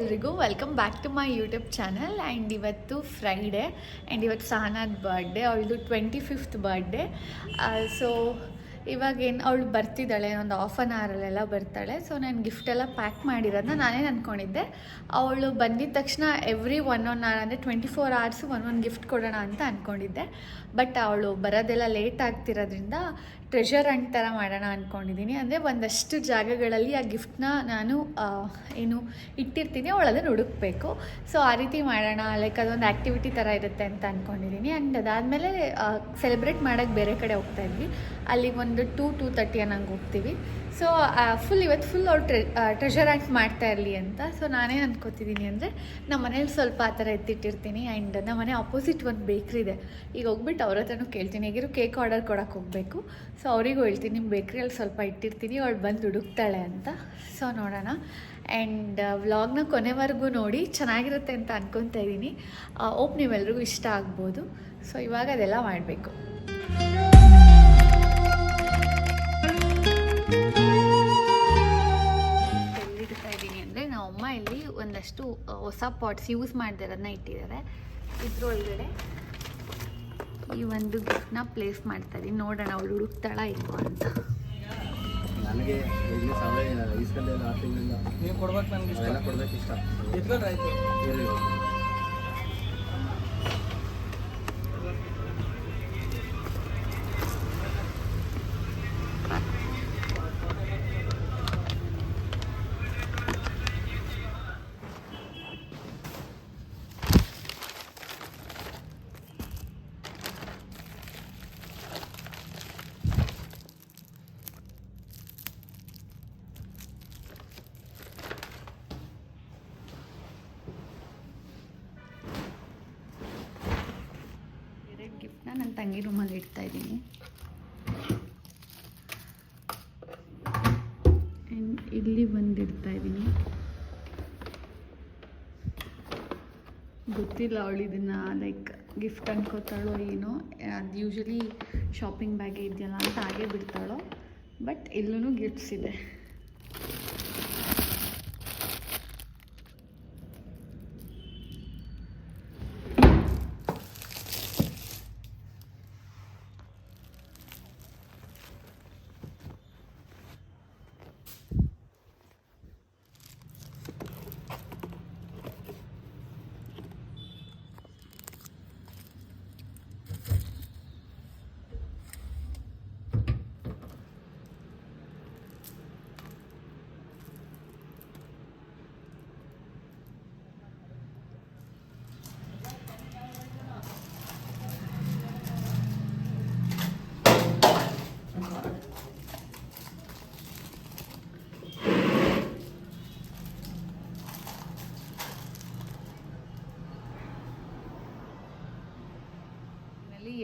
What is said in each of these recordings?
ಎಲ್ರಿಗೂ welcome back to my YouTube channel. And ಇವತ್ತು Friday and ಇವತ್ತು ಸಹನಾದ ಬರ್ಡೇ, ಅವಳದು 25th ಬರ್ಡೇ. ಸೊ ಇವಾಗೇನು ಅವಳು ಬರ್ತಿದ್ದಾಳೆ, ಒಂದು ಹಾಫ್ ಆನ್ ಅವರಲ್ಲೆಲ್ಲ ಬರ್ತಾಳೆ. ಸೊ ನಾನು ಗಿಫ್ಟೆಲ್ಲ ಪ್ಯಾಕ್ ಮಾಡಿರೋದನ್ನ ನಾನೇ ಅಂದ್ಕೊಂಡಿದ್ದೆ. ಅವಳು ಬಂದಿದ್ದ ತಕ್ಷಣ ಎವ್ರಿ 1 hour ಅಂದರೆ 24 hours ಒಂದು ಗಿಫ್ಟ್ ಕೊಡೋಣ ಅಂತ ಅಂದ್ಕೊಂಡಿದ್ದೆ. ಬಟ್ ಅವಳು ಬರೋದೆಲ್ಲ ಲೇಟ್ ಆಗ್ತಿರೋದ್ರಿಂದ ಟ್ರೆಷರ್ ಹಂಟ್ ಥರ ಮಾಡೋಣ ಅಂದ್ಕೊಂಡಿದ್ದೀನಿ. ಅಂದರೆ ಒಂದಷ್ಟು ಜಾಗಗಳಲ್ಲಿ ಆ ಗಿಫ್ಟ್ನ ನಾನು ಇಟ್ಟಿರ್ತೀನಿ, ಅವಳು ಅದನ್ನು ಹುಡುಕಬೇಕು. ಸೊ ಆ ರೀತಿ ಮಾಡೋಣ, ಲೈಕ್ ಅದೊಂದು ಆ್ಯಕ್ಟಿವಿಟಿ ಥರ ಇರುತ್ತೆ ಅಂತ ಅಂದ್ಕೊಂಡಿದ್ದೀನಿ. ಆ್ಯಂಡ್ ಅದಾದಮೇಲೆ ಸೆಲೆಬ್ರೇಟ್ ಮಾಡೋಕ್ಕೆ ಬೇರೆ ಕಡೆ ಹೋಗ್ತಾಯಿದ್ವಿ. ಅಲ್ಲಿಗೆ ಒಂದು 2-2:30 ಅನ್ನಂಗೆ ಹೋಗ್ತೀವಿ. ಸೊ ಇವತ್ತು ಫುಲ್ ಅವ್ರು ಟ್ರೆಷರ್ ಹಂಟ್ ಮಾಡ್ತಾ ಇರಲಿ ಅಂತ. ಸೊ ನಾನೇನು ಅಂದ್ಕೋತಿದ್ದೀನಿ ಅಂದರೆ ನಮ್ಮ ಮನೇಲಿ ಸ್ವಲ್ಪ ಆ ಥರ ಎತ್ತಿಟ್ಟಿರ್ತೀನಿ. ಆ್ಯಂಡ್ ನಮ್ಮ ಮನೆ ಆಪೋಸಿಟ್ ಒಂದು ಬೇಕ್ರಿ ಇದೆ. ಈಗ ಹೋಗ್ಬಿಟ್ಟು ಅವ್ರ ಹತ್ರನೂ ಕೇಳ್ತೀನಿ, ಹೇಗಿರೋ ಕೇಕ್ ಆರ್ಡರ್ ಕೊಡೋಕೆ ಹೋಗಬೇಕು. ಸೊ ಅವರಿಗೂ ಹೇಳ್ತೀನಿ, ನಿಮ್ಮ ಬೇಕ್ರಿಯಲ್ಲಿ ಸ್ವಲ್ಪ ಇಟ್ಟಿರ್ತೀನಿ, ಅವಳು ಬಂದು ಹುಡುಕ್ತಾಳೆ ಅಂತ. ಸೊ ನೋಡೋಣ. ಆ್ಯಂಡ್ ವ್ಲಾಗ್ನ ಕೊನೆವರೆಗೂ ನೋಡಿ, ಚೆನ್ನಾಗಿರುತ್ತೆ ಅಂತ ಅಂದ್ಕೊತಾ ಇದ್ದೀನಿ. ನೀವೆಲ್ರಿಗೂ ಇಷ್ಟ ಆಗ್ಬೋದು. ಸೊ ಇವಾಗ ಅದೆಲ್ಲ ಮಾಡಬೇಕು. ಎಲ್ಲಿಡ್ತಾ ಇದ್ದೀನಿ ಅಂದರೆ ನಮ್ಮಮ್ಮ ಇಲ್ಲಿ ಒಂದಷ್ಟು ಹೊಸ ಪಾಟ್ಸ್ ಯೂಸ್ ಮಾಡದಿರೋದನ್ನ ಇಟ್ಟಿದ್ದಾರೆ. ಇದ್ರೊಳಗಡೆ ಈ ಒಂದು ಗಿಫ್ಟ್ನ ಪ್ಲೇಸ್ ಮಾಡ್ತಾ ಇದ್ದೀನಿ. ನೋಡೋಣ ಅವಳು ಹುಡುಕ್ತಾಳ ಇಲ್ವೋ ಅಂತ. ನನಗೆ ನೀವು ಕೊಡ್ಬೇಕು, ನನಗೆ ಇಷ್ಟ ಕೊಡ್ಬೇಕು, ಇಷ್ಟ ಎತ್ಕೊಂಡ್ರೆ ಆಯ್ತು. ಗಿಫ್ಟ್ನ ನನ್ನ ತಂಗಿ ರೂಮಲ್ಲಿ ಇಡ್ತಾ ಇದ್ದೀನಿ. ಆ್ಯಂಡ್ ಇಲ್ಲಿ ಬಂದಿಡ್ತಾ ಇದ್ದೀನಿ. ಗೊತ್ತಿಲ್ಲ ಅವಳು ಇದನ್ನು ಲೈಕ್ ಗಿಫ್ಟ್ ಅನ್ಕೋತಾಳೋ ಏನೋ. ಅದು ಯೂಶ್ವಲಿ ಶಾಪಿಂಗ್ ಬ್ಯಾಗೆ ಇದೆಯಲ್ಲ ಅಂತ ಹಾಗೆ ಬಿಡ್ತಾಳೋ. ಬಟ್ ಇಲ್ಲೂ ಗಿಫ್ಟ್ಸ್ ಇದೆ.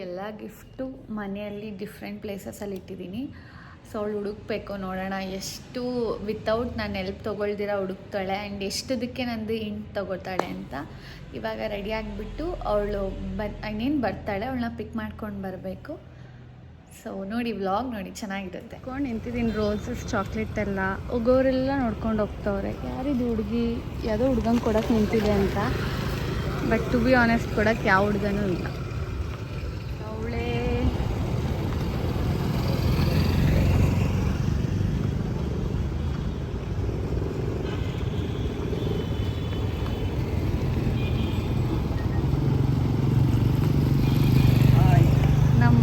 ಎಲ್ಲ ಗಿಫ್ಟು ಮನೆಯಲ್ಲಿ ಡಿಫ್ರೆಂಟ್ ಪ್ಲೇಸಸಲ್ಲಿ ಇಟ್ಟಿದ್ದೀನಿ. ಸೊ ಅವಳು ಹುಡುಕ್ಬೇಕು, ನೋಡೋಣ ಎಷ್ಟು ವಿತೌಟ್ ನಾನು ಎಲ್ಪ್ ತೊಗೊಳ್ದಿರ ಹುಡುಕ್ತಾಳೆ ಆ್ಯಂಡ್ ಎಷ್ಟದಕ್ಕೆ ನಂದು ಇಂಟ್ ತೊಗೊಳ್ತಾಳೆ ಅಂತ. ಇವಾಗ ರೆಡಿ ಆಗಿಬಿಟ್ಟು ಅವಳು ಇನ್ನೇನು ಬರ್ತಾಳೆ, ಅವಳನ್ನ ಪಿಕ್ ಮಾಡ್ಕೊಂಡು ಬರಬೇಕು. ಸೊ ನೋಡಿ, ವ್ಲಾಗ್ ನೋಡಿ, ಚೆನ್ನಾಗಿರುತ್ತೆ. ಕೊಂಡು ನಿಂತಿದ್ದೀನಿ. ರೋಸಸ್, ಚಾಕ್ಲೇಟ್ ಎಲ್ಲ ಹೋಗೋರೆಲ್ಲ ನೋಡ್ಕೊಂಡು ಹೋಗ್ತವ್ರೆ. ಯಾರಿದು ಹುಡುಗಿ, ಯಾವುದೋ ಹುಡ್ಗಂಗೆ ಕೊಡೋಕೆ ನಿಂತಿದೆ ಅಂತ. ಬಟ್ ಟು ಬಿ ಆನೆಸ್ಟ್ ಕೊಡೋಕ್ಕೆ ಯಾವ ಹುಡ್ಗನೂ ಇಲ್ಲ.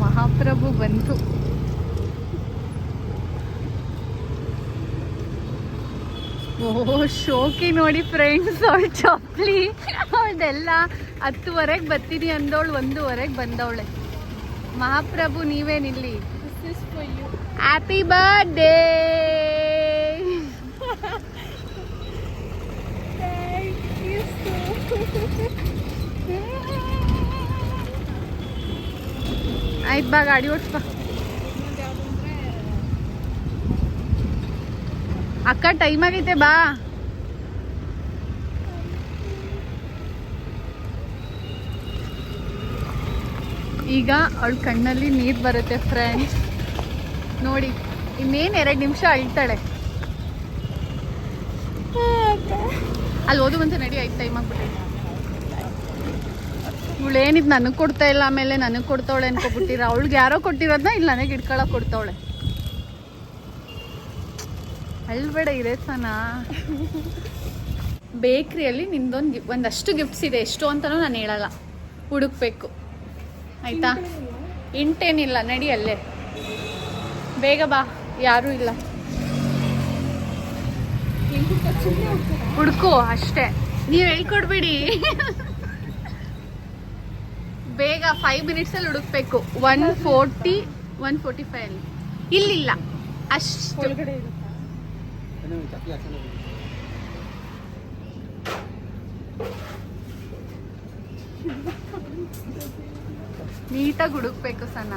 ಮಹಾಪ್ರಭು ಬಂತು. ಓಹೋ, ಶೋಕಿ ನೋಡಿ ಫ್ರೆಂಡ್ಸ್, ಅವಳು ಚಪ್ಪಲಿ ಅವಳದೆಲ್ಲ 10:00 ಬರ್ತೀನಿ ಅಂದವಳು, 1:00 ಬಂದವಳೆ. ಮಹಾಪ್ರಭು ನೀವೇನಿಲ್ಲಿ? Happy birthday. ಆಯ್ತು ಬಾ, ಗಾಡಿ ಓಡಿಸ್ಬಾ. ಅಕ್ಕ ಟೈಮ್ ಆಗೈತೆ ಬಾ. ಈಗ ಅವಳ ಕಣ್ಣಲ್ಲಿ ನೀರು ಬರುತ್ತೆ ಫ್ರೆಂಡ್ಸ್. ನೋಡಿ, ಇನ್ನೇನು 2 ನಿಮಿಷ ಅಳ್ತಾಳೆ. ಅಲ್ಲಿ ಓದು ಬಂತ ನಡಿ, ಆಯ್ತು ಟೈಮ್ ಆಗ್ಬಿಟ್ಟೈತೆ. ಇವಳು ಏನಿದ್ ನನಗೆ ಕೊಡ್ತಾ ಇಲ್ಲ, ಆಮೇಲೆ ನನಗೆ ಕೊಡ್ತಾವಳೆ ಅನ್ಕೊಬಿಟ್ಟಿರ. ಅವಳಿಗೆ ಯಾರೋ ಕೊಟ್ಟಿರೋದನ್ನ ಇಲ್ಲಿ ನನಗೆ ಇಟ್ಕೊಳಕ್ಕೆ ಕೊಡ್ತಾವಳೆ. ಅಳ್ಬೇಡ ಇರೇಸನ. ಬೇಕ್ರಿಯಲ್ಲಿ ನಿಂದೊಂದು ಒಂದಷ್ಟು ಗಿಫ್ಟ್ಸ್ ಇದೆ, ಎಷ್ಟು ಅಂತಲೂ ನಾನು ಹೇಳಲ್ಲ, ಹುಡುಕ್ಬೇಕು ಆಯಿತಾ. ಇಂಟೇನಿಲ್ಲ, ನಡಿ ಅಲ್ಲೇ ಬೇಗ ಬಾ, ಯಾರೂ ಇಲ್ಲ, ಹುಡುಕು ಅಷ್ಟೇ, ನೀವು ಹೇಳ್ಕೊಡ್ಬೇಡಿ. ಬೇಗ 5 ಮಿನಿಟ್ಸಲ್ಲಿ ಹುಡುಕ್ಬೇಕು. 140 145 ಅಲ್ಲಿ ಇಲ್ಲಿಲ್ಲ ಅಷ್ಟು. ನೀಟಾಗಿ ಹುಡುಕ್ಬೇಕು ಸನ.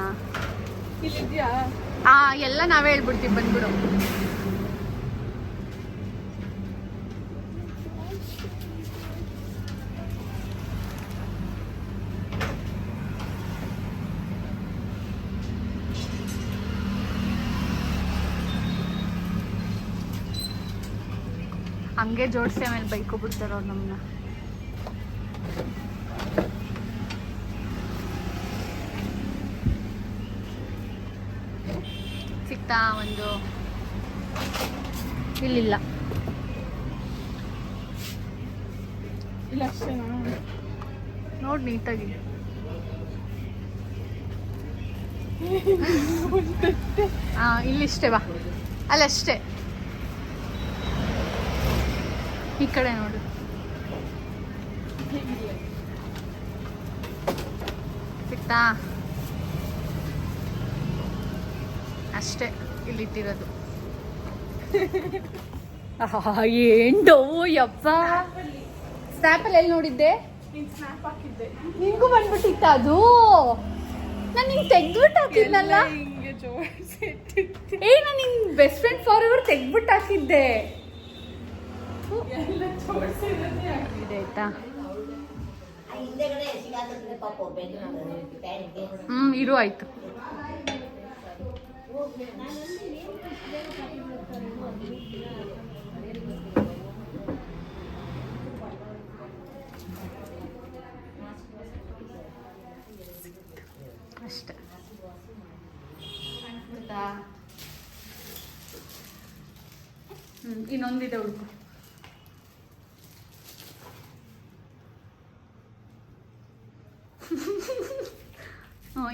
ಎಲ್ಲ ನಾವೇ ಹೇಳ್ಬಿಡ್ತೀವಿ, ಬಂದ್ಬಿಡು. ಹಂಗೆ ಜೋಡಿಸಿ ಆಮೇಲೆ ಬೈಕೋಬಿಡ್ತಾರ ಅವ್ರು ನಮ್ಮನ್ನ. ಸಿಕ್ತಾ ಒಂದು? ಇಲ್ಲಿಲ್ಲ. ನೋಡಿ ನೀಟಾಗಿ. ಇಲ್ಲಿಷ್ಟೇ ಬಾ, ಅಲ್ಲಷ್ಟೇ. ಈ ಕಡೆ ನೋಡು. ಸಿಕ್ತಾ? ಅಷ್ಟೇ ಇಲ್ಲಿಟ್ಟಿರೋದು. ಏಂಡೋ ಯಪ್ಪ. ಸ್ನ್ಯಾಪಲ್ಲಿ ಎಲ್ಲಿ ನೋಡಿದ್ದೆ? ನಿಂಗೂ ಬಂದ್ಬಿಟ್ಟಿತ್ತ ಅದು? ನಾನು ನಿಂಗೆ ತೆಗ್ದ್ಬಿಟ್ಟು ಹಾಕಿದ್ನಲ್ಲ. ನಾನು ನಿನ್ ಬೆಸ್ಟ್ ಫ್ರೆಂಡ್ ಫಾರ್ ಎವರ್ ತೆಗ್ದ್ಬಿಟ್ಟು ಹಾಕಿದ್ದೆ. ಆಯ್ತಾ? ಇರು ಆಯ್ತು. ಅಷ್ಟೇ. ಇನ್ನೊಂದಿದೆ ಹುಡುಕು.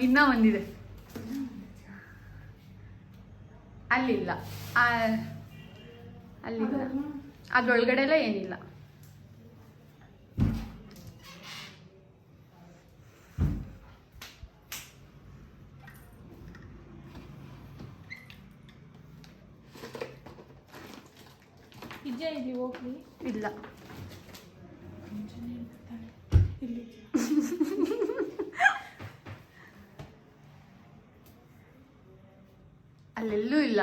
ಇನ್ನ ಒಂದಿದೆ, ಅಲ್ಲಿಲ್ಲ. ಅಲ್ಲಿಲ್ಲ, ಅದ್ರೊಳಗಡೆ ಎಲ್ಲ ಏನಿಲ್ಲ. ಇಲ್ಲ. ಅಲ್ಲೆಲ್ಲೂ ಇಲ್ಲ.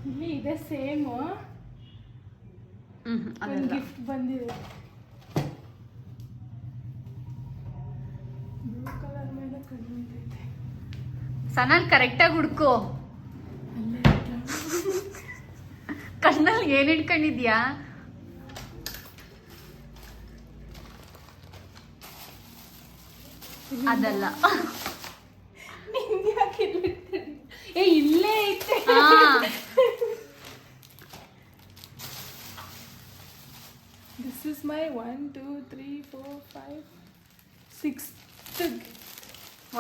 ಇಲ್ಲಿ ಇದೆ ಸೇಮ್. ಅದೆಲ್ಲ ಗಿಫ್ಟ್ ಬಂದಿದೆ, ಬ್ಲೂ ಕಲರ್ ಮೇಲೆ ಕಣ್ಣಿದೆ. ಸನಲ್ ಕರೆಕ್ಟಾಗಿ ಹುಡ್ಕೋ. ಕಣ್ಣಲ್ಲಿ ಏನ್ ಇಟ್ಕೊಂಡಿದ್ಯಾ? ಅದಲ್ಲ. ಇಲ್ಲೇ ಐತೆ. This is my 1 2 3 4 5 6th.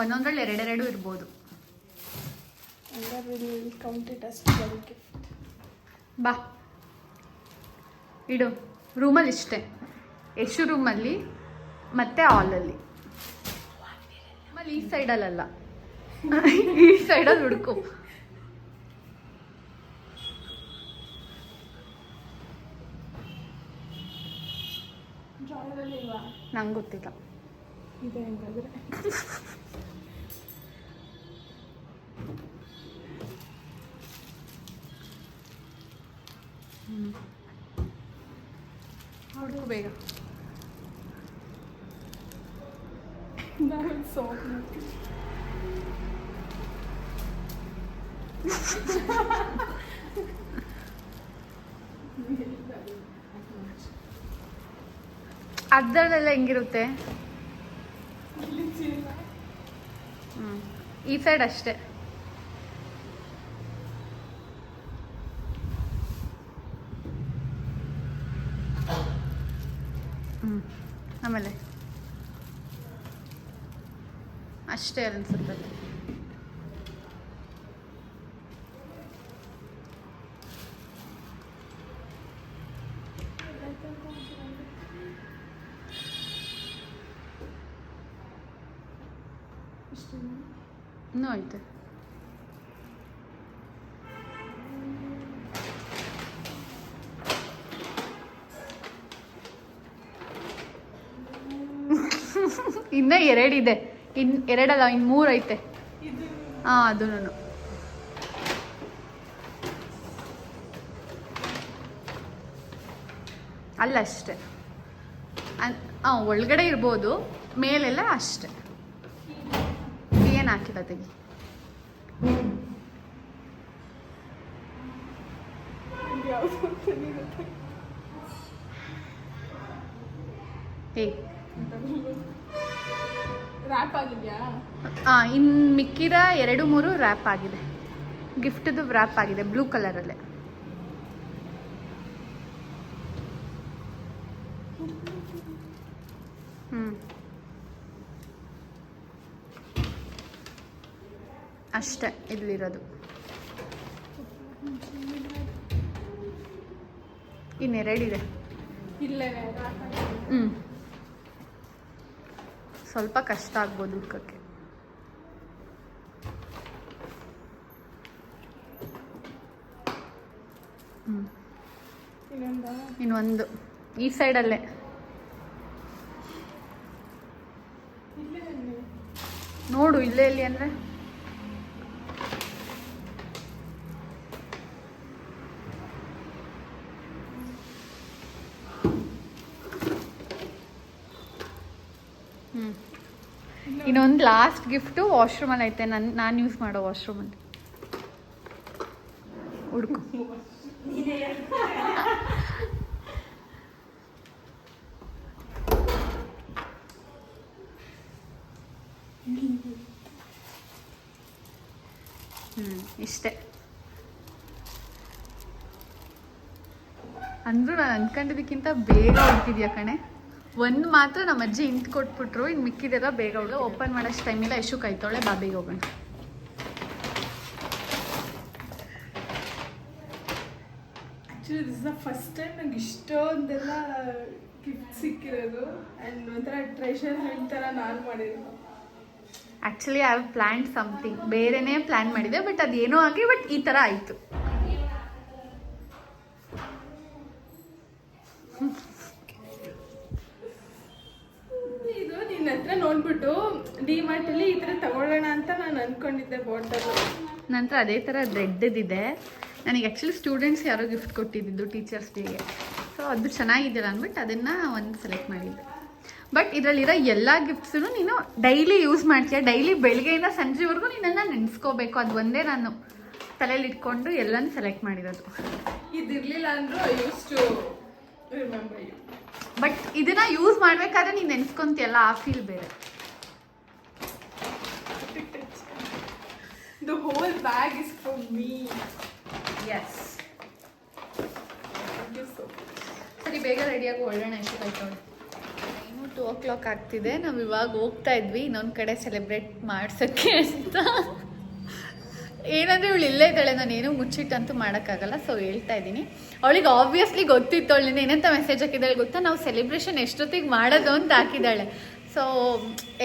ಒಂದೊಂದ್ರಲ್ಲಿ ಎರಡೆರಡು ಇರ್ಬೋದು. Count it as gift. ಬಾ ಇಡು. ರೂಮಲ್ಲಿ ಇಷ್ಟೇ. ಎಷ್ಟು ರೂಮಲ್ಲಿ ಮತ್ತೆ ಹಾಲಲ್ಲಿ. ಆಮೇಲೆ ಈ ಸೈಡಲ್ಲ, ಈ ಸೈಡಲ್ಲಿ ಹುಡುಕು. ನಂಗೆ ಗೊತ್ತಿಲ್ಲ. ಇದೆ ಹೆಂಗಾದ್ರೆ. ಹುಡುಕು ಬೇಗ. Now it's soft. ಅದ್ರಲ್ಲೆಲ್ಲ ಹೆಂಗಿರುತ್ತೆ? ಈ ಸೈಡ್ ಅಷ್ಟೇ. ಆಮೇಲೆ ಅಷ್ಟೇ ಅನ್ಸುತ್ತೆ. ಇನ್ನೂ ಐತೆ. ಇನ್ನ 2 ಇದೆ. ಇನ್ನು 2 ಅಲ್ಲ, ಇನ್ನು 3 ಐತೆ. ಹಾಂ, ಅದು ಅಲ್ಲ ಅಷ್ಟೆ. ಒಳಗಡೆ ಇರ್ಬೋದು, ಮೇಲೆಲ್ಲ ಅಷ್ಟೆ. ಏನು ಹಾಕಿಲ್ಲ ತೆಗಿ. ರ್ಯಾಪ್ ಆಗಿದೆಯಾ? ಇನ್ನು ಮಿಕ್ಕಿದ 2-3 ರ್ಯಾಪ್ ಆಗಿದೆ. ಗಿಫ್ಟ್ದು ರ್ಯಾಪ್ ಆಗಿದೆ ಬ್ಲೂ ಕಲರಲ್ಲೇ. ಅಷ್ಟೇ ಇಲ್ಲಿರೋದು. ಇನ್ನು 2 ಇದೆ. ಸ್ವಲ್ಪ ಕಷ್ಟ ಆಗ್ಬೋದು ಹುಡ್ಕಕ್ಕೆ. ಇನ್ನೊಂದು ಈ ಸೈಡಲ್ಲೇ. ನೋಡು ಇಲ್ಲೇ ಎಲ್ಲಿ ಅಂದರೆ ಇನ್ನೊಂದು ಲಾಸ್ಟ್ ಗಿಫ್ಟು ವಾಶ್ರೂಮಲ್ಲಿ ಐತೆ. ನಾನು ಯೂಸ್ ಮಾಡೋ ವಾಶ್ರೂಮಲ್ಲಿ. ಹುಡುಕು. ಇಷ್ಟೇ. ಅಂದರೂ ನಾನು ಅಂದ್ಕೊಂಡಿದ್ದಕ್ಕಿಂತ ಬೇಗ ಹುಡ್ಕಿದ್ಯಾ ಕಣೆ. ಒಂದು ಮಾತ್ರ ನಮ್ಮ ಅಜ್ಜಿ ಇಂಟು ಕೊಟ್ಬಿಟ್ರು, ಇನ್ನು ಮಿಕ್ಕಿದೆಲ್ಲ ಬೇಗ ಹುಡುಗ. ಓಪನ್ ಮಾಡೋಷ್ಟು ಟೈಮಿಲ್ಲ. ಎಷ್ಟು ಕಾಯ್ತಾಳೆ. ಬೇಗ ಹೋಗೋಣ. Actually this is the first time ನಂಗೆ ಇಷ್ಟೊಂದೆಲ್ಲ ಗಿಫ್ಟ್ ಸಿಕ್ಕಿರೋದು. ಆ್ಯಂಡ್ ಒಂಥರ ಟ್ರೆಷರ್ ಥರ ನಾನು ಮಾಡಿರೋದು. Actually I have plan something. ಬೇರೆನೇ ಪ್ಲ್ಯಾನ್ ಮಾಡಿದೆ, ಬಟ್ ಅದೇನೋ ಆಗಿ ಬಟ್ ಈ ಥರ ಆಯಿತು. ಇದು ನಿನ್ನ ಹತ್ರ ನೋಡ್ಬಿಟ್ಟು ಡಿಮಾರ್ಟಲ್ಲಿ ಈ ಥರ ತಗೊಳ್ಳೋಣ ಅಂತ ನಾನು ಅಂದ್ಕೊಂಡಿದ್ದೆ ಬಾಟಲ್. ನಂತರ ಅದೇ ಥರ ರೆಡ್ದಿದೆ. ನನಗೆ ಆ್ಯಕ್ಚುಲಿ ಸ್ಟೂಡೆಂಟ್ಸ್ ಯಾರೋ ಗಿಫ್ಟ್ ಕೊಟ್ಟಿದ್ದು ಟೀಚರ್ಸ್ ಡೇಗೆ. ಸೊ ಅದು ಚೆನ್ನಾಗಿದ್ದಿಲ್ಲ ಅಂದ್ಬಿಟ್ಟು ಅದನ್ನು ಒಂದು ಸೆಲೆಕ್ಟ್ ಮಾಡಿದ್ದೆ. ಬಟ್ ಇದರಲ್ಲಿರೋ ಎಲ್ಲ ಗಿಫ್ಟ್ಸೂ ನೀನು ಡೈಲಿ ಯೂಸ್ ಮಾಡ್ತೀಯ. ಡೈಲಿ ಬೆಳಗ್ಗೆಯಿಂದ ಸಂಜೆವರೆಗೂ ನೀನನ್ನು ನೆನೆಸ್ಕೋಬೇಕು. ಅದು ಒಂದೇ ನಾನು ತಲೆಯಲ್ಲಿ ಇಟ್ಕೊಂಡು ಎಲ್ಲನೂ ಸೆಲೆಕ್ಟ್ ಮಾಡಿರೋದು. ಇದಿರಲಿಲ್ಲ ಅಂದರೂ I use to remember you. But ಇದನ್ನು ಯೂಸ್ ಮಾಡಬೇಕಾದ್ರೆ ನೀನು ನೆನೆಸ್ಕೊಂತೀಯಲ್ಲ, ಆ ಫೀಲ್ ಬೇರೆ. The whole bag is for me. Yes. Thank you so much. ಸರಿ, ಬೇಗ ರೆಡಿಯಾಗಿ ಹೊರಡೋಣ. ಎಷ್ಟು ಆಯ್ತು? ಇನ್ನೂ 2 o'clock ಆಗ್ತಿದೆ. ನಾವು ಇವಾಗ ಹೋಗ್ತಾ ಇದ್ವಿ ಇನ್ನೊಂದು ಕಡೆ ಸೆಲೆಬ್ರೇಟ್ ಮಾಡ್ಸೋಕ್ಕೆ ಅಂತ. ಏನಂದರೆ ಇವಳು ಇಲ್ಲೇ ಇದ್ದಾಳೆ. ನಾನೇನು ಮುಚ್ಚಿಟ್ಟಂತೂ ಮಾಡೋಕ್ಕಾಗಲ್ಲ. ಸೊ ಹೇಳ್ತಾ ಇದ್ದೀನಿ. ಅವಳಿಗೆ ಆಬ್ವಿಯಸ್ಲಿ ಗೊತ್ತಿತ್ತು. ಅವಳಿಂದ ಏನಂತ ಮೆಸೇಜ್ ಹಾಕಿದ್ದಾಳೆ ಗೊತ್ತಾ? ನಾವು ಸೆಲೆಬ್ರೇಷನ್ ಎಷ್ಟೊತ್ತಿಗೆ ಮಾಡೋದು ಅಂತ ಹಾಕಿದ್ದಾಳೆ. ಸೊ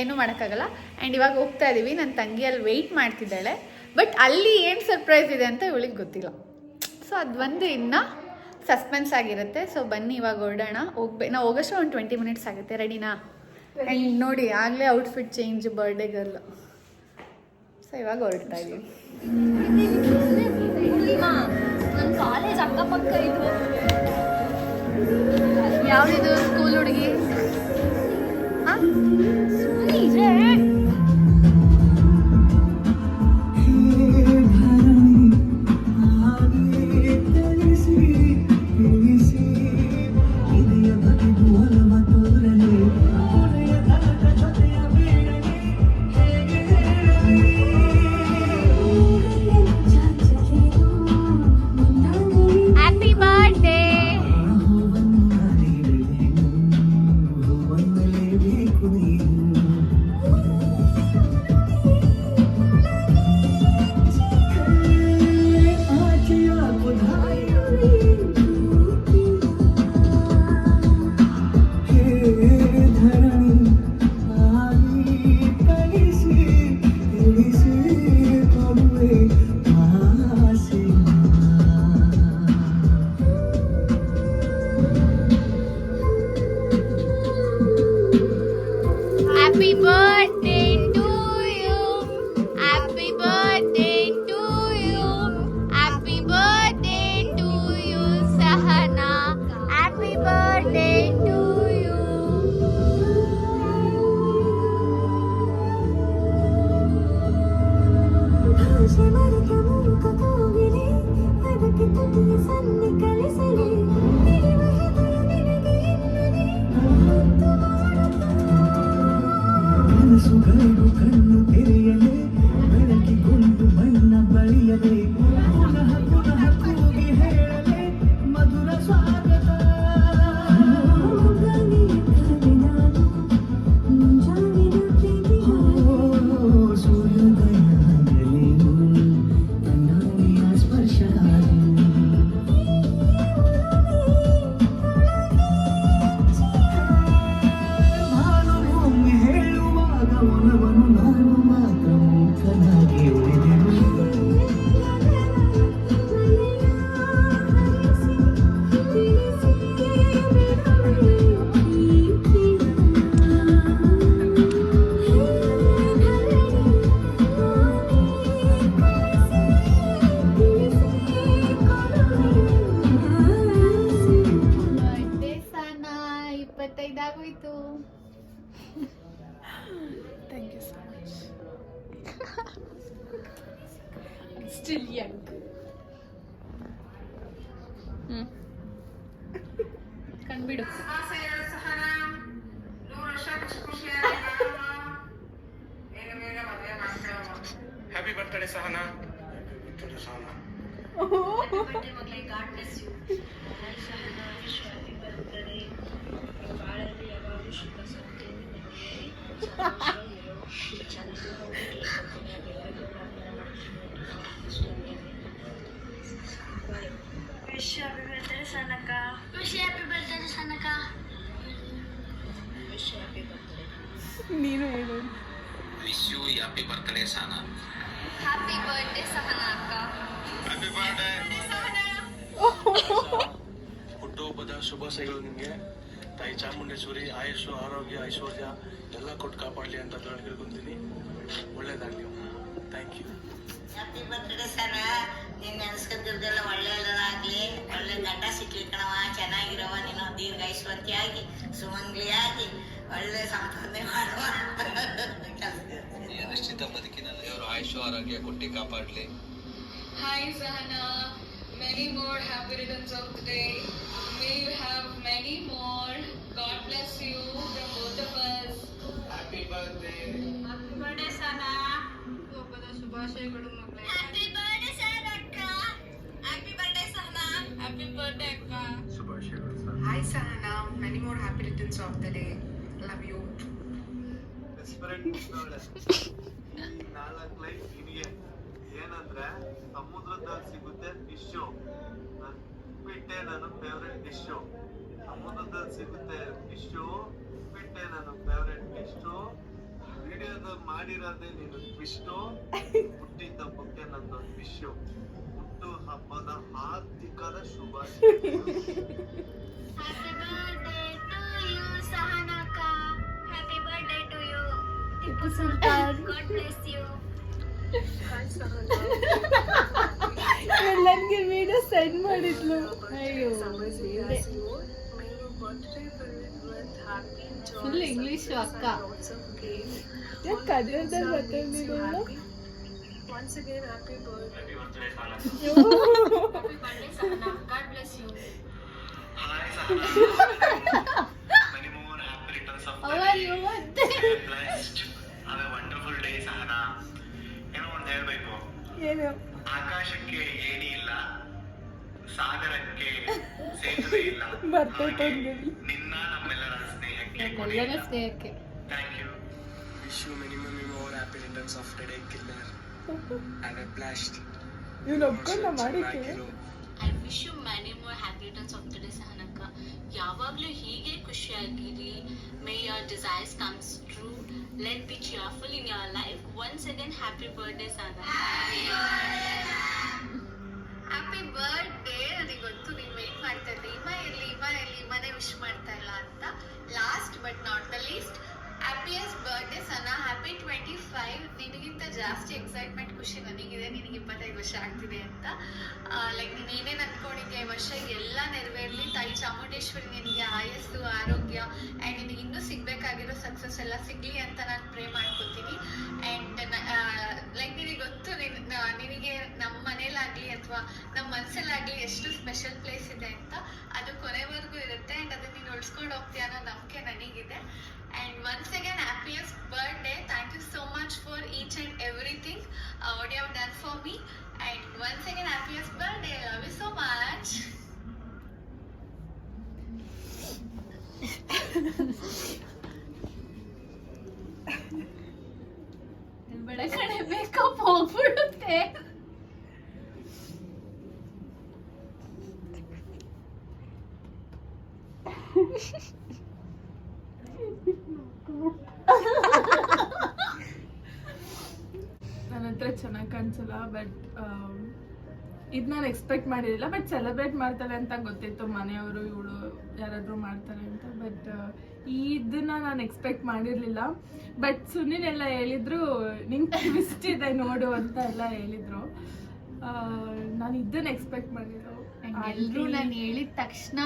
ಏನೂ ಮಾಡೋಕ್ಕಾಗಲ್ಲ. ಆ್ಯಂಡ್ ಇವಾಗ ಹೋಗ್ತಾ ಇದ್ದೀವಿ. ನನ್ನ ತಂಗಿ ಅಲ್ಲಿ ವೆಯ್ಟ್ ಮಾಡ್ತಿದ್ದಾಳೆ. ಬಟ್ ಅಲ್ಲಿ ಏನು ಸರ್ಪ್ರೈಸ್ ಇದೆ ಅಂತ ಇವಳಿಗೆ ಗೊತ್ತಿಲ್ಲ. ಸೊ ಅದು ಒಂದು ಇನ್ನೂ ಸಸ್ಪೆನ್ಸ್ ಆಗಿರುತ್ತೆ. ಸೊ ಬನ್ನಿ ಇವಾಗ ಹೊರಡೋಣ. ನಾವು ಹೋಗೋಷ್ಟು ಒಂದು 20 minutes ಆಗುತ್ತೆ. ರೆಡಿನಾ? ಆ್ಯಂಡ್ ನೋಡಿ ಆಗಲೇ outfit change birthday girl. So ಇವಾಗ ಹೊರಡ್ತಾ ಇದ್ದೀವಿ. ನನ್ನ ಕಾಲೇಜ್ ಅಕ್ಕಪಕ್ಕ ಇದು ಯಾವುದಿದು? ಸ್ಕೂಲ್ ಹುಡುಗಿ? ಹಾಂ, ಇದೆ. Happy birthday to you. Happy birthday to you. Happy birthday to you, Sahana. Happy birthday to you. ಕನಸುಗಳು ಕಣ್ಣು ತೆರೆಯಲೇ ಬೆಳಕಿಗೊಂಡು ಬಣ್ಣ ಬಳಿಯಲೇ ಪುನಃ ಪುನಃ ಕೂಗಿ ಹೇಳಲೇ ಮಧುರ ಸ್ವಾಗತ ಸೂರ್ಯೋದಯದಲ್ಲಿಯೂ ಕಣ್ಣಾಡಿಯ ಸ್ಪರ್ಶವಾಗಿ ನಾನು ಒಮ್ಮೆ ಹೇಳುವಾಗ ಒಲವನ್ನು ನಾನು ಮಾತ್ರ ಮೂಕನಾಗಿ ಉಳಿದೆನು ಬರ್ಡೇ ಸಾನಾ 25 ಆಗೋಯ್ತು. Thank you so much. Still young. ಕಂಡ್ಬಿಡು. Happy birthday Sahana. Wish you happy birthday, Sanaka. Wish you happy birthday, Sanaka. Wish you happy birthday. ನೀನು ಹೇಳು. Wish you happy birthday Sana. Happy birthday, Sanaka. Happy birthday ಹುಟ್ಟುಹಬ್ಬದ ಶುಭಾಶಯಗಳು ನಿಮಗೆ. ತಾಯಿ ಚಾಮುಂಡೇಶ್ವರಿ ಆಯುಷು ಆರೋಗ್ಯ ಐಶ್ವರ್ಯ ಎಲ್ಲ ಕೊಟ್ಟು ಕಾಪಾಡಲಿ ಅಂತ ಕೇಳ್ಕೊಂತೀನಿ. ಒಳ್ಳೇದಾಗಲಿ. Thank you. Happy birthday sir. ನೀನು ನೆನೆಸ್ಕೊಂಡಿದ್ದೆಲ್ಲ ಒಳ್ಳೆಯದಾಗಲಿ, ಒಳ್ಳೆ ಗಂಡ ಸಿಕ್ಲಿ ಕಣವ, ಚೆನ್ನಾಗಿರವ, ನೀನು ದೀರ್ಘೈಶ್ವರ್ತಿಯಾಗಿ ಸುಮಂಗ್ಲಿಯಾಗಿ ಒಳ್ಳೆ ಸಂಪಾದನೆ ಮಾಡುವ ನಿಶ್ಚಿತ ಬದುಕಿನಲ್ಲಿ ದೇವರು ಆಯುಷು ಆರೋಗ್ಯ ಕೊಟ್ಟು ಕಾಪಾಡಲಿ. Hi Sahana, many more happy returns of the day. May you have many more. God bless you from both of us. Happy birthday. Happy birthday Sana. ಹಬ್ಬದ ಶುಭಾಶಯಗಳು ಮಕ್ಕಳೇ. ಹ್ಯಾಪಿ ಬರ್ಡೇ ಸರ್ ಅಕ್ಕ. Happy birthday Sahana. Happy birthday ಅಕ್ಕ. ಶುಭಾಶಯಗಳು. Hi Sahana, many more happy returns of the day. Love you. ನಾಲ್ಕು life ನಿನಗೆ ಏನಂದ್ರೆ ಸಮುದ್ರದಲ್ಲಿ ಸಿಗುತ್ತೆ ಫಿಶು, ಉಪ್ಪಿಟ್ಟೆ ನನ್ನ ಫೇವ್ರೆಟ್ ಡಿಶ್ಶು. ಸಮುದ್ರದಲ್ಲಿ ಸಿಗುತ್ತೆ ಫಿಶು, ಉಪ್ಪಿಟ್ಟೆ ನನ್ನ ಫೇವ್ರೆಟ್ ಡಿಶ್ಶು. ವಿಡಿಯೋದಲ್ಲಿ ಮಾಡಿರೋದೇ ನೀನು ಫಿಶ್ಶು. ಹುಟ್ಟಿದ ಹಬ್ಬಕ್ಕೆ ನಂದೊಂದು ಫಿಶ್ಶು. ಹುಟ್ಟು ಹಬ್ಬದ ಹಾರ್ದಿಕದ ಶುಭಾಶಯಗಳು. Happy birthday to you, Sahanaka. Happy birthday to you. Tipu Sultan. God bless you. ಎಲ್ಲರಿಗೆ ವಿಡಿಯೋ ಸೆಂಡ್ ಮಾಡಿದ್ಲು. ಅಯ್ಯೋ ಫುಲ್ ಇಂಗ್ಲಿಷ್ ಅಕ್ಕ. ಯಾಕೆ ಕನ್ನಡದಲ್ಲಿ ಮಾತಾಡ್ತಿರೋದು? Once again, happy birthday. Happy birthday Sana. Happy birthday, Sahana. God bless you. Hi Sahana. Many more happy returns of the day. ಅಯ್ಯೋ ಮತ್ತೆ blessed. Have A wonderful day Sahana. ಏನೋ ಒಂದು ಹೇಳ್ಬೇಕು. ಏನು? ಆಕಾಶಕ್ಕೆ ಏಣಿ ಇಲ್ಲ, ಸಾಗರಕ್ಕೆ ಸೇತುವೆ ಇಲ್ಲ. ಬರ್ತೈತೆ ಹಾಗೆ ಅಂದ್ಬಿಡಿ. ನಿನ್ನ ನಮ್ಮೆಲ್ಲರ ಸ್ನೇಹಕ್ಕೆ ನಮ್ಮೆಲ್ಲರ ಸ್ನೇಹಕ್ಕೆ thank wish you many more happy returns of the day, killer. Have a blast. ಇವ್ನು ಒಪ್ಕೊಂಡ ಮಾಡಿಕೆ. I wish you many more happy returns of the day ಸಹನಕ್ಕ. ಯಾವಾಗಲೂ ಹೀಗೆ ಖುಷಿಯಾಗಿರಿ. May your desires comes true. Let be cheerful in your life. Once again happy birthday Sahana. Happy birthday. ನನಗೆ ಗೊತ್ತು ನೀವು ವೇಟ್ ಮಾಡ್ತಾ ಇದ್ರಿ, ಇಮ್ಮನೇ ವಿಶ್ ಮಾಡ್ತಾ ಇಲ್ಲ ಅಂತ. Last but not the least, happiest birthday Sana. Happy 25. ನಿನಗಿಂತ ಜಾಸ್ತಿ ಎಕ್ಸೈಟ್ಮೆಂಟ್ ಖುಷಿ ನನಗಿದೆ. ನಿನಗೆ 25 ವರ್ಷ ಆಗ್ತಿದೆ ಅಂತ. ಲೈಕ್ ನೀನು ಏನೇನು ಅಂದ್ಕೊಂಡಿದ್ಯಾ ಈ ವರ್ಷ ಎಲ್ಲ ನೆರವೇರಲಿ. ತಾಯಿ ಚಾಮುಂಡೇಶ್ವರಿ ನಿನಗೆ ಆಯಸ್ಸು, ಆರೋಗ್ಯ ಆ್ಯಂಡ್ ನಿನಗೆ ಇನ್ನೂ ಸಿಗಬೇಕಾಗಿರೋ ಸಕ್ಸಸ್ ಎಲ್ಲ ಸಿಗಲಿ ಅಂತ ನಾನು ಪ್ರೇ ಮಾಡ್ಕೊತೀನಿ. ಆ್ಯಂಡ್ ಲೈಕ್ ನಿನಗೆ ಗೊತ್ತು ನಿನಗೆ ನಮ್ಮ ಮನೇಲಾಗಲಿ ಅಥವಾ ನಮ್ಮ ಮನಸ್ಸಲ್ಲಾಗಲಿ ಎಷ್ಟು ಸ್ಪೆಷಲ್ ಪ್ಲೇಸ್ ಇದೆ ಅಂತ. ಅದು ಕೊನೆವರೆಗೂ ಇರುತ್ತೆ ಆ್ಯಂಡ್ ಅದನ್ನು ನೀನು ಉಳಿಸ್ಕೊಂಡು ಹೋಗ್ತೀಯ ಅನ್ನೋ ನಂಬಿಕೆ ನನಗಿದೆ. And once again, happiest birthday. Thank you so much for each and everything what you have done for me. And once again, happiest birthday. I love you so much. ಬೆಳಕಡೆ ಮೇಕಪ್ ಹೋಗ್ಬಿಡುತ್ತೆ. ನನ್ನ ಹತ್ರ ಚೆನ್ನಾಗಿ ಕಾಣಿಸಲ್ಲ, ಬಟ್ ಇದು ನಾನು expect ಮಾಡಿರಲಿಲ್ಲ. But celebrate ಮಾಡ್ತಾರೆ ಅಂತ ಗೊತ್ತಿತ್ತು, ಮನೆಯವರು ಇವಳು ಯಾರಾದರೂ ಮಾಡ್ತಾರೆ ಅಂತ. ಬಟ್ ಇದನ್ನ ನಾನು ಎಕ್ಸ್ಪೆಕ್ಟ್ ಮಾಡಿರಲಿಲ್ಲ. ಬಟ್ ಸುನಿಲ್ ಎಲ್ಲ ಹೇಳಿದ್ರು ನಿಂಗೆ ಟ್ವಿಸ್ಟ್ ಇದೆ ನೋಡು ಅಂತ ಎಲ್ಲ ಹೇಳಿದ್ರು. ನಾನು ಇದನ್ನ ಎಕ್ಸ್ಪೆಕ್ಟ್ ಮಾಡಿದ್ರು. ಎಲ್ಲರೂ ನಾನು ಹೇಳಿದ ತಕ್ಷಣ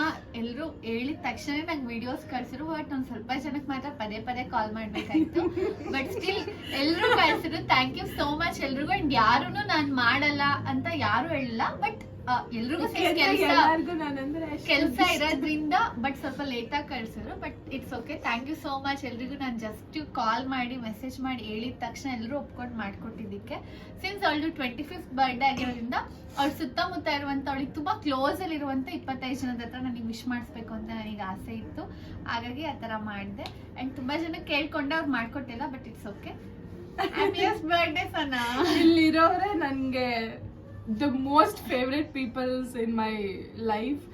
ನಂಗೆ ವಿಡಿಯೋಸ್ ಕಳ್ಸಿರು. ಬಟ್ ನಾನು ಸ್ವಲ್ಪ ಜನಕ್ಕೆ ಮಾತ್ರ ಪದೇ ಕಾಲ್ ಮಾಡ್ಬೇಕಾಯ್ತು. ಬಟ್ ಸ್ಟಿಲ್ ಎಲ್ಲರೂ ಕಳ್ಸಿದ್ರು. ಥ್ಯಾಂಕ್ ಯು ಸೋ ಮಚ್ ಎಲ್ರಿಗೂ. ಅಂಡ್ ಯಾರು ನಾನು ಮಾಡಲ್ಲ ಅಂತ ಯಾರು ಹೇಳಿಲ್ಲ. ಬಟ್ ಎಲ್ರಿಗೂ ಕೆಲಸ ಇರೋದ್ರಿಂದ ಬಟ್ ಸ್ವಲ್ಪ ಲೇಟಾಗಿ ಕಳ್ಸಿದ್ರು. But it's okay. Thank you so much ಎಲ್ರಿಗೂ. ನಾನು ಜಸ್ಟ್ ಕಾಲ್ ಮಾಡಿ ಮೆಸೇಜ್ ಮಾಡಿ ಹೇಳಿದ ತಕ್ಷಣ ಎಲ್ಲರೂ ಒಪ್ಕೊಂಡು ಮಾಡ್ಕೊಟ್ಟಿದ್ದಕ್ಕೆ. ಸಿನ್ಸ್ ಅವಳು 25th ಬರ್ಡೇ ಆಗಿರೋದ್ರಿಂದ ಅವ್ಳು ಸುತ್ತಮುತ್ತ ಇರುವಂತ, ಅವಳಿಗೆ ತುಂಬಾ ಕ್ಲೋಸ್ ಅಲ್ಲಿ ಇರುವಂತ 25 ಜನದ ಹತ್ರ ನನಗೆ ವಿಶ್ ಮಾಡಿಸ್ಬೇಕು ಅಂತ ನನಗೆ ಆಸೆ ಇತ್ತು. ಹಾಗಾಗಿ ಆ ಥರ ಮಾಡಿದೆ. ಅಂಡ್ ತುಂಬಾ ಜನ ಕೇಳ್ಕೊಂಡೆ, ಅವ್ರು ಮಾಡ್ಕೊಟ್ಟಿಲ್ಲ. But it's okay. Happiest birthday Sana. ಇಲ್ಲಿರೋರೆ ನನಗೆ the most favorite peoples in my life.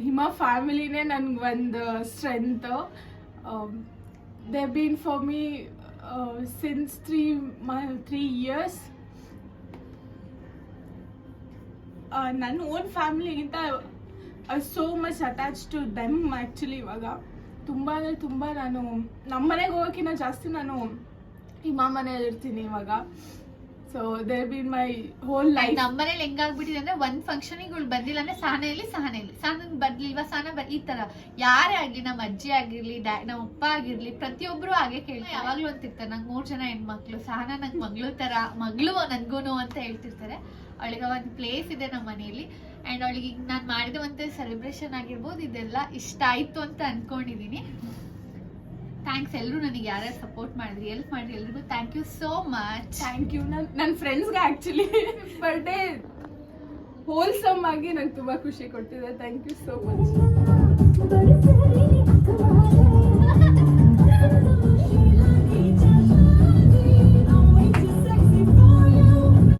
Hima ಫ್ಯಾಮಿಲಿನೇ ನನಗೆ ಒಂದು strength. they've been for me since 3 years. ನನ್ನ ಓನ್ ಫ್ಯಾಮಿಲಿಗಿಂತ so much attach to them. Actually ಇವಾಗ ತುಂಬ ನಾನು ನಮ್ಮ ಮನೆಗೆ ಹೋಗೋಕ್ಕಿಂತ ಜಾಸ್ತಿ ನಾನು ಹಿಮಾ ಮನೇಲಿ ಇರ್ತೀನಿ ಇವಾಗ. So they been my whole life. ನಮ್ಮನೇಲಿ ಹೆಂಗಾಗ್ಬಿಟ್ಟಿದೆ ಅಂದ್ರೆ ಒಂದ್ ಫಂಕ್ಷನಿಗೆ ಇವಳು ಬಂದಿಲ್ಲ ಅಂದ್ರೆ ಸಹನ ಬರ್ಲಿಲ್ವಾ, ಈ ತರ ಯಾರೇ ಆಗ್ಲಿ, ನಮ್ಮ ಅಜ್ಜಿ ಆಗಿರ್ಲಿ, ನಮ್ಮ ಅಪ್ಪ ಆಗಿರ್ಲಿ, ಪ್ರತಿಯೊಬ್ರು ಹಾಗೆ ಕೇಳ್ತಾರೆ. ಯಾವಾಗ್ಲೂ ಅಂತಿರ್ತಾರೆ ನಂಗೆ 3 ಜನ ಹೆಣ್ಮಕ್ಳು, ಸಹನ ನಂಗೆ ಮಗಳು ನನ್ಗೂನು ಅಂತ ಹೇಳ್ತಿರ್ತಾರೆ. ಅವಳಿಗೆ ಒಂದು ಪ್ಲೇಸ್ ಇದೆ ನಮ್ಮ ಮನೆಯಲ್ಲಿ. ಅಂಡ್ ಅವಳಿಗೆ ಈಗ ನಾನು ಮಾಡಿರುವಂತ ಸೆಲೆಬ್ರೇಷನ್ ಆಗಿರ್ಬೋದು, ಇದೆಲ್ಲ ಇಷ್ಟ ಆಯ್ತು ಅಂತ ಅನ್ಕೊಂಡಿದೀನಿ. ಥ್ಯಾಂಕ್ಸ್ ಎಲ್ಲರೂ ನನಗೆ ಯಾರ್ಯಾರು ಸಪೋರ್ಟ್ ಮಾಡಿದ್ರಿ, ಹೆಲ್ಪ್ ಮಾಡಿದ್ರಿ ಎಲ್ರಿಗೂ thank you so much. Thank you. ನನ್ನ ಫ್ರೆಂಡ್ಸ್ಗೆ ಆ್ಯಕ್ಚುಲಿ ಬರ್ಡೇ ಹೋಲ್ಸಮ್ ಆಗಿ ನಂಗೆ ತುಂಬ ಖುಷಿ ಕೊಟ್ಟಿದೆ. Thank you so much.